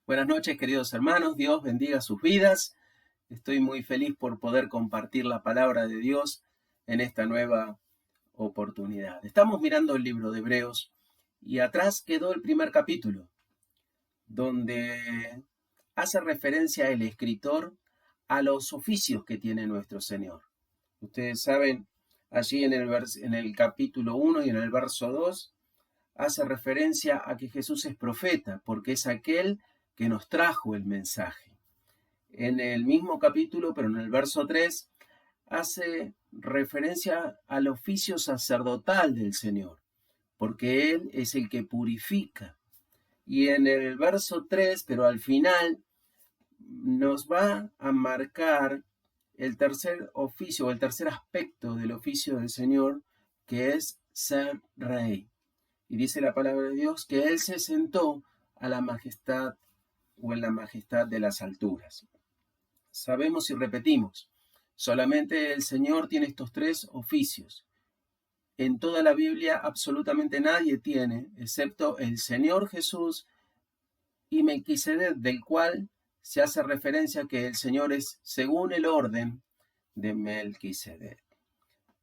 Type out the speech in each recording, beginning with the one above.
Buenas noches, queridos hermanos. Dios bendiga sus vidas. Estoy muy feliz por poder compartir la palabra de Dios en esta nueva oportunidad. Estamos mirando el libro de Hebreos y atrás quedó el primer capítulo, donde hace referencia el escritor a los oficios que tiene nuestro Señor. Ustedes saben, allí en el capítulo 1 y en el verso 2, hace referencia a que Jesús es profeta, porque es aquel que nos trajo el mensaje. En el mismo capítulo, pero en el verso 3, hace referencia al oficio sacerdotal del Señor, porque Él es el que purifica. Y en el verso 3, pero al final, nos va a marcar el tercer oficio o el tercer aspecto del oficio del Señor, que es ser rey. Y dice la palabra de Dios que Él se sentó a la majestad o en la majestad de las alturas. Sabemos y repetimos, solamente el Señor tiene estos tres oficios. En toda la Biblia absolutamente nadie tiene, excepto el Señor Jesús y Melquisedec, del cual se hace referencia que el Señor es según el orden de Melquisedec.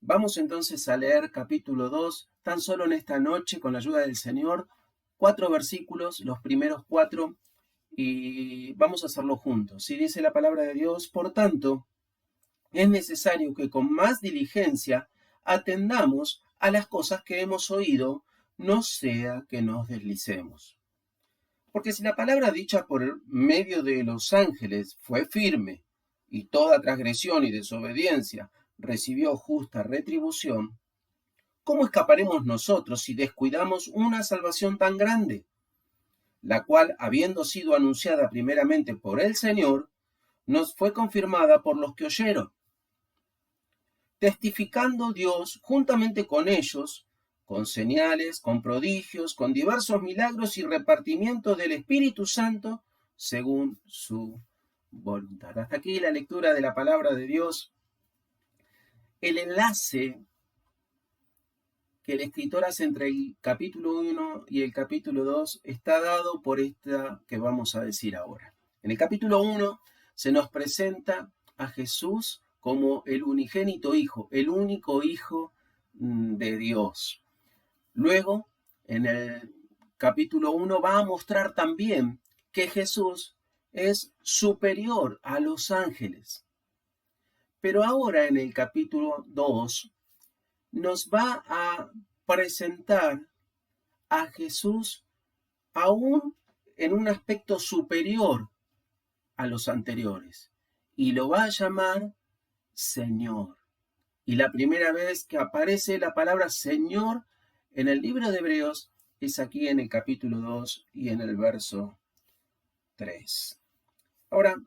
Vamos entonces a leer capítulo 2, tan solo en esta noche, con la ayuda del Señor, 4 versículos, los primeros 4, y vamos a hacerlo juntos. Y dice la palabra de Dios: por tanto, es necesario que con más diligencia atendamos a las cosas que hemos oído, no sea que nos deslicemos. Porque si la palabra dicha por medio de los ángeles fue firme, y toda transgresión y desobediencia recibió justa retribución, ¿cómo escaparemos nosotros si descuidamos una salvación tan grande, la cual, habiendo sido anunciada primeramente por el Señor, nos fue confirmada por los que oyeron? Testificando Dios juntamente con ellos, con señales, con prodigios, con diversos milagros y repartimiento del Espíritu Santo, según su voluntad. Hasta aquí la lectura de la palabra de Dios. El enlace que el escritor hace entre el capítulo 1 y el capítulo 2 está dado por esta que vamos a decir ahora. En el capítulo 1 se nos presenta a Jesús como el unigénito Hijo, el único Hijo de Dios. Luego, en el capítulo 1 va a mostrar también que Jesús es superior a los ángeles. Pero ahora en el capítulo 2 nos va a presentar a Jesús aún en un aspecto superior a los anteriores y lo va a llamar Señor. Y la primera vez que aparece la palabra Señor en el libro de Hebreos es aquí en el capítulo 2 y en el verso 3. Ahora,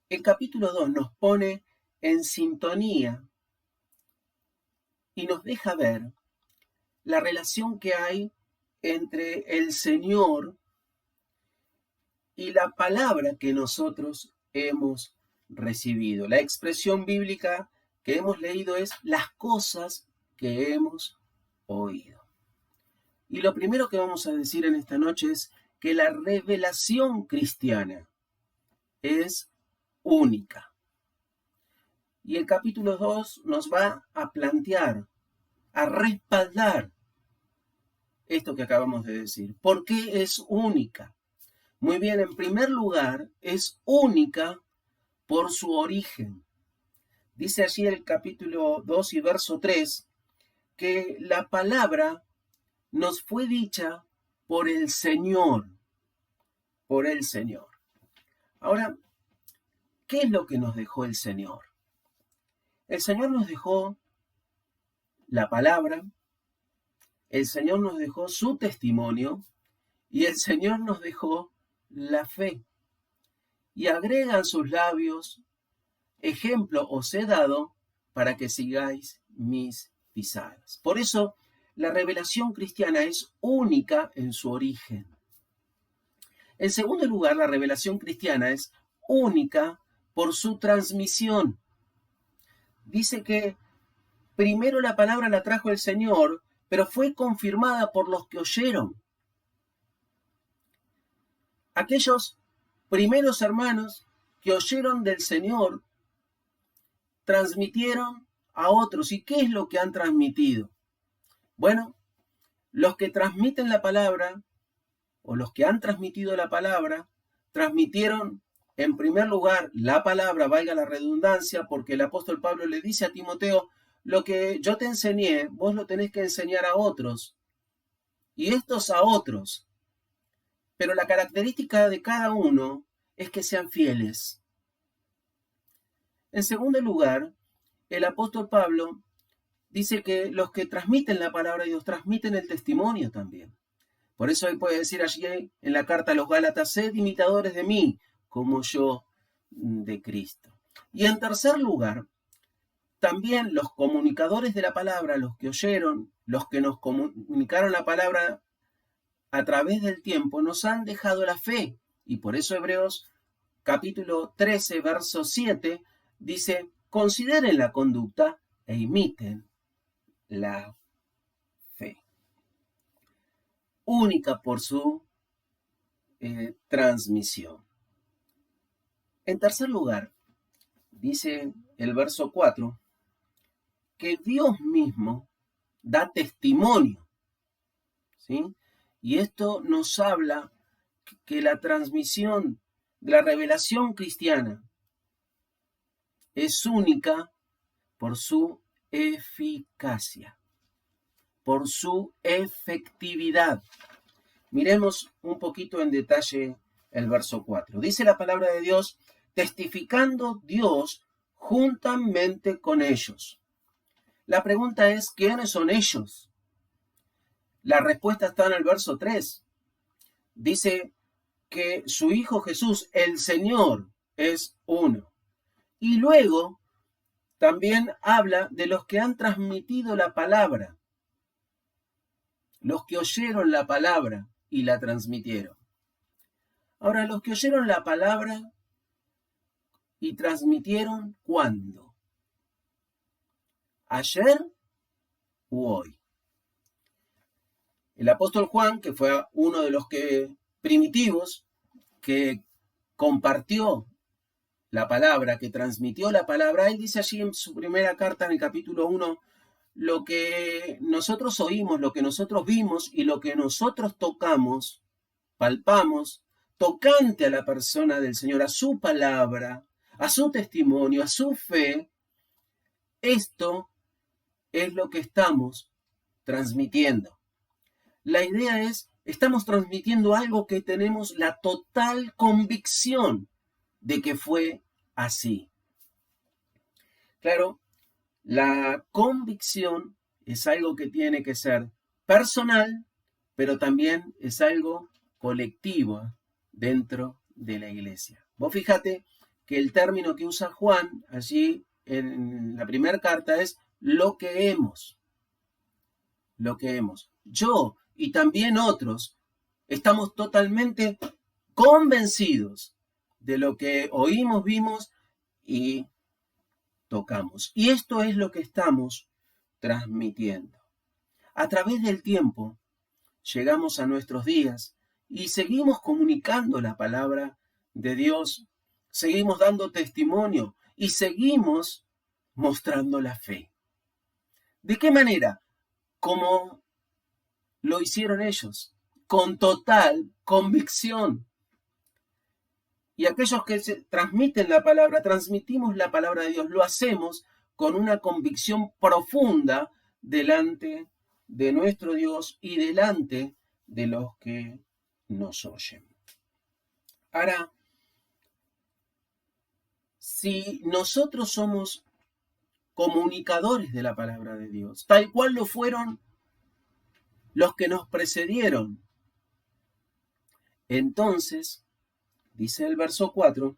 el capítulo 2 nos pone en sintonía y nos deja ver la relación que hay entre el Señor y la palabra que nosotros hemos recibido. La expresión bíblica que hemos leído es las cosas que hemos oído. Y lo primero que vamos a decir en esta noche es que la revelación cristiana es única. Y el capítulo 2 nos va a plantear, a respaldar esto que acabamos de decir. ¿Por qué es única? Muy bien, en primer lugar, es única por su origen. Dice allí el capítulo 2 y verso 3 que la palabra nos fue dicha por el Señor, por el Señor. Ahora, ¿qué es lo que nos dejó el Señor? El Señor nos dejó la palabra, el Señor nos dejó su testimonio y el Señor nos dejó la fe. Y agrega en sus labios: ejemplo os he dado para que sigáis mis pisadas. Por eso, la revelación cristiana es única en su origen. En segundo lugar, la revelación cristiana es única por su transmisión. Dice que primero la palabra la trajo el Señor, pero fue confirmada por los que oyeron. aquellos primeros hermanos que oyeron del Señor, transmitieron a otros. ¿Y qué es lo que han transmitido? Bueno, los que transmiten la palabra, o los que han transmitido la palabra, transmitieron en primer lugar la palabra, valga la redundancia, porque el apóstol Pablo le dice a Timoteo, lo que yo te enseñé, vos lo tenés que enseñar a otros, y estos a otros. Pero la característica de cada uno es que sean fieles. En segundo lugar, el apóstol Pablo dice que los que transmiten la palabra de Dios transmiten el testimonio también. Por eso él puede decir allí en la carta a los Gálatas, sed imitadores de mí, como yo de Cristo. Y en tercer lugar, también los comunicadores de la palabra, los que oyeron, los que nos comunicaron la palabra a través del tiempo, nos han dejado la fe. Y por eso Hebreos capítulo 13, verso 7, dice, consideren la conducta e imiten la fe. Única por su transmisión. En tercer lugar, dice el verso 4, que Dios mismo da testimonio, ¿sí? Y esto nos habla que la transmisión de la revelación cristiana es única por su eficacia, por su efectividad. Miremos un poquito en detalle el verso 4. Dice la palabra de Dios, testificando Dios juntamente con ellos. La pregunta es, ¿quiénes son ellos? La respuesta está en el verso 3. Dice que su Hijo Jesús, el Señor, es uno. Y luego también habla de los que han transmitido la palabra, los que oyeron la palabra y la transmitieron. Ahora, los que oyeron la palabra y transmitieron, ¿cuándo? ¿Ayer u hoy? El apóstol Juan, que fue uno de los primitivos que compartió la palabra, que transmitió la palabra, él dice allí en su primera carta, en el capítulo 1, lo que nosotros oímos, lo que nosotros vimos y lo que nosotros tocamos, palpamos, tocante a la persona del Señor, a su palabra, a su testimonio, a su fe, esto es lo que estamos transmitiendo. La idea es, estamos transmitiendo algo que tenemos la total convicción de que fue así. Claro, la convicción es algo que tiene que ser personal, pero también es algo colectivo dentro de la iglesia. Vos fíjate que el término que usa Juan allí en la primera carta es lo que hemos. Lo que hemos. Yo y también otros estamos totalmente convencidos de lo que oímos, vimos y tocamos. Y esto es lo que estamos transmitiendo. A través del tiempo llegamos a nuestros días y seguimos comunicando la palabra de Dios, seguimos dando testimonio y seguimos mostrando la fe. ¿De qué manera? Como lo hicieron ellos, con total convicción. Y aquellos que transmiten la palabra, transmitimos la palabra de Dios, lo hacemos con una convicción profunda delante de nuestro Dios y delante de los que nos oyen. Ahora, si nosotros somos comunicadores de la palabra de Dios, tal cual lo fueron los que nos precedieron, entonces, dice el verso 4,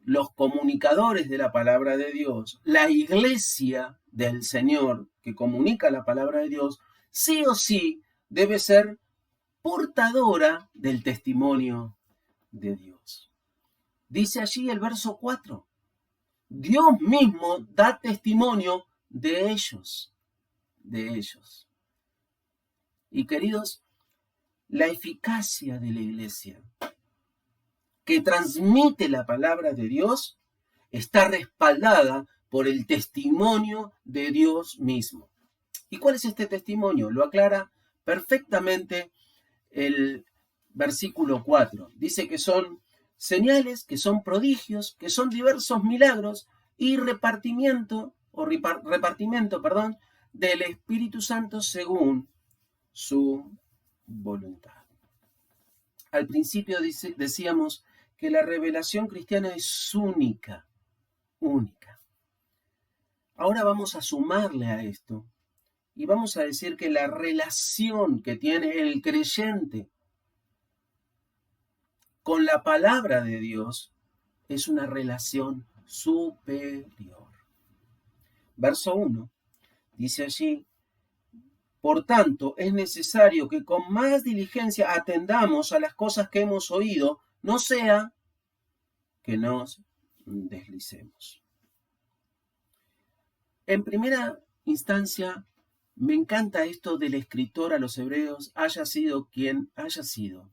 los comunicadores de la palabra de Dios, la iglesia del Señor que comunica la palabra de Dios, sí o sí debe ser portadora del testimonio de Dios. Dice allí el verso 4, Dios mismo da testimonio de ellos, de ellos. Y queridos, la eficacia de la iglesia, que transmite la palabra de Dios, está respaldada por el testimonio de Dios mismo. ¿Y cuál es este testimonio? Lo aclara perfectamente el versículo 4. Dice que son señales, que son prodigios, que son diversos milagros y repartimiento del Espíritu Santo según su voluntad. Al principio decíamos que la revelación cristiana es única. Ahora vamos a sumarle a esto y vamos a decir que la relación que tiene el creyente con la palabra de Dios es una relación superior. Verso 1 dice allí: por tanto, es necesario que con más diligencia atendamos a las cosas que hemos oído, no sea que nos deslicemos. En primera instancia, me encanta esto del escritor a los hebreos, haya sido quien haya sido,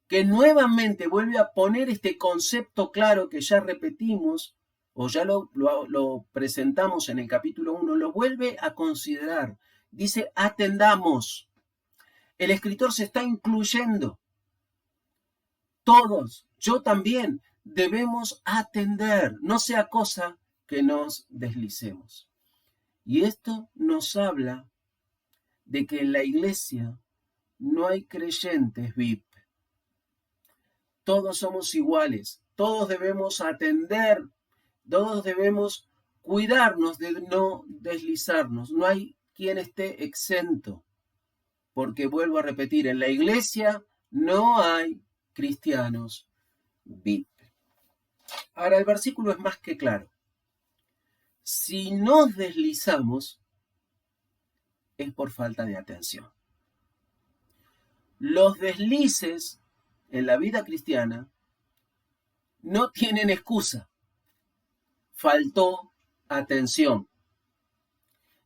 que nuevamente vuelve a poner este concepto claro que ya repetimos, o ya lo presentamos en el capítulo 1, lo vuelve a considerar. Dice, atendamos. El escritor se está incluyendo. Todos, yo también, debemos atender, no sea cosa que nos deslicemos. Y esto nos habla de que en la iglesia no hay creyentes VIP. Todos somos iguales, todos debemos atender, todos debemos cuidarnos de no deslizarnos. No hay quien esté exento, porque vuelvo a repetir, en la iglesia no hay cristianos VIP. Ahora el versículo es más que claro. Si nos deslizamos, es por falta de atención. Los deslices en la vida cristiana no tienen excusa. Faltó atención.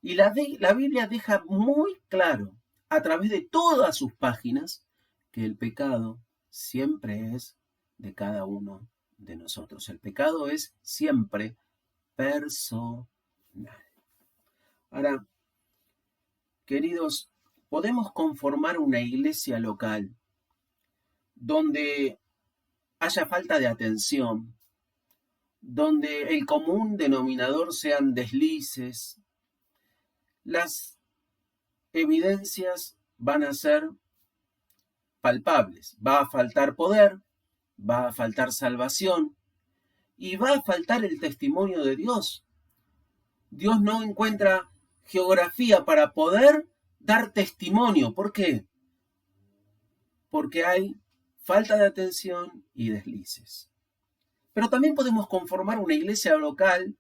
Y la Biblia deja muy claro, a través de todas sus páginas, que el pecado siempre es de cada uno de nosotros. El pecado es siempre personal. Ahora, queridos, podemos conformar una iglesia local donde haya falta de atención, donde el común denominador sean deslices. Las evidencias van a ser palpables. Va a faltar poder, va a faltar salvación y va a faltar el testimonio de Dios. Dios no encuentra geografía para poder dar testimonio. ¿Por qué? Porque hay falta de atención y deslices. Pero también podemos conformar una iglesia local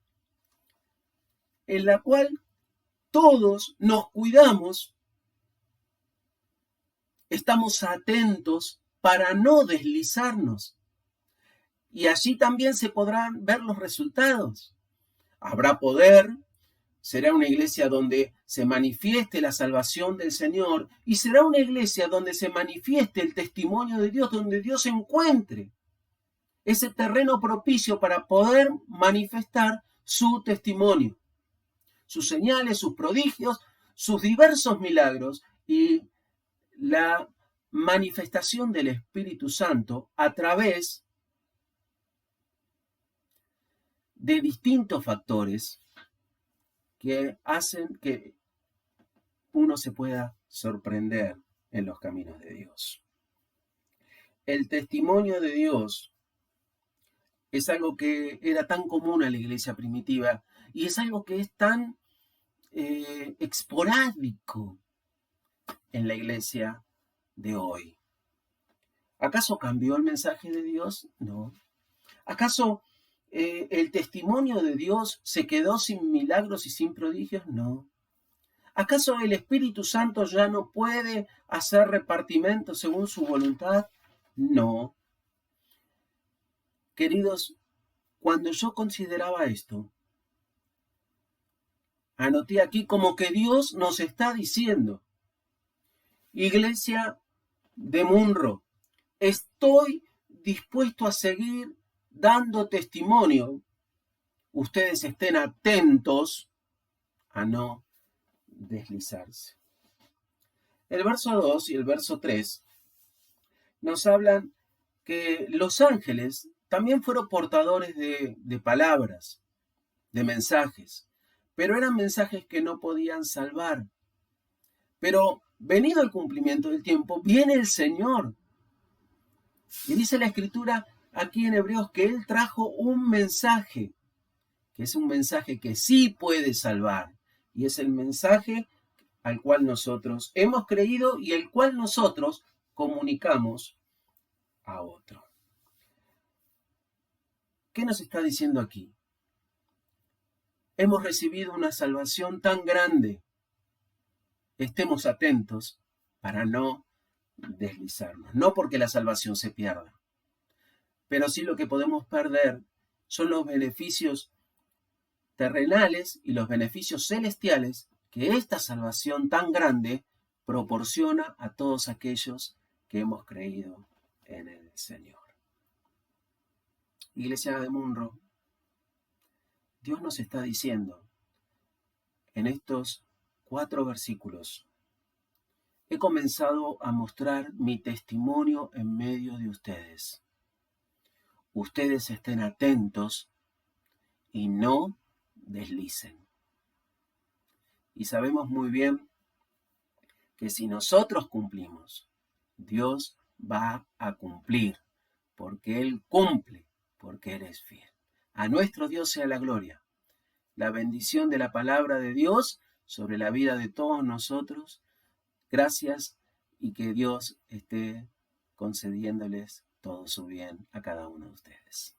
en la cual todos nos cuidamos, estamos atentos para no deslizarnos. Y allí también se podrán ver los resultados. Habrá poder, será una iglesia donde se manifieste la salvación del Señor y será una iglesia donde se manifieste el testimonio de Dios, donde Dios encuentre ese terreno propicio para poder manifestar su testimonio, sus señales, sus prodigios, sus diversos milagros y la manifestación del Espíritu Santo a través de distintos factores que hacen que uno se pueda sorprender en los caminos de Dios. El testimonio de Dios es algo que era tan común a la iglesia primitiva y es algo que es tan esporádico en la iglesia de hoy. ¿Acaso cambió el mensaje de Dios? No. ¿Acaso el testimonio de Dios se quedó sin milagros y sin prodigios? No. ¿Acaso el Espíritu Santo ya no puede hacer repartimento según su voluntad? No. Queridos, cuando yo consideraba esto, anoté aquí como que Dios nos está diciendo: iglesia, de Munro, estoy dispuesto a seguir dando testimonio. Ustedes estén atentos a no deslizarse. El verso 2 y el verso 3 nos hablan que los ángeles también fueron portadores de palabras, de mensajes, pero eran mensajes que no podían salvar. Pero venido el cumplimiento del tiempo, viene el Señor. Y dice la Escritura aquí en Hebreos que Él trajo un mensaje, que es un mensaje que sí puede salvar. Y es el mensaje al cual nosotros hemos creído y el cual nosotros comunicamos a otro. ¿Qué nos está diciendo aquí? Hemos recibido una salvación tan grande. Estemos atentos para no deslizarnos. No porque la salvación se pierda, pero sí lo que podemos perder son los beneficios terrenales y los beneficios celestiales que esta salvación tan grande proporciona a todos aquellos que hemos creído en el Señor. Iglesia de Munro, Dios nos está diciendo en estos 4 versículos: he comenzado a mostrar mi testimonio en medio de ustedes. Ustedes estén atentos y no deslicen. Y sabemos muy bien que si nosotros cumplimos, Dios va a cumplir, porque Él cumple, porque Él es fiel. A nuestro Dios sea la gloria, la bendición de la palabra de Dios sobre la vida de todos nosotros. Gracias, y que Dios esté concediéndoles todo su bien a cada uno de ustedes.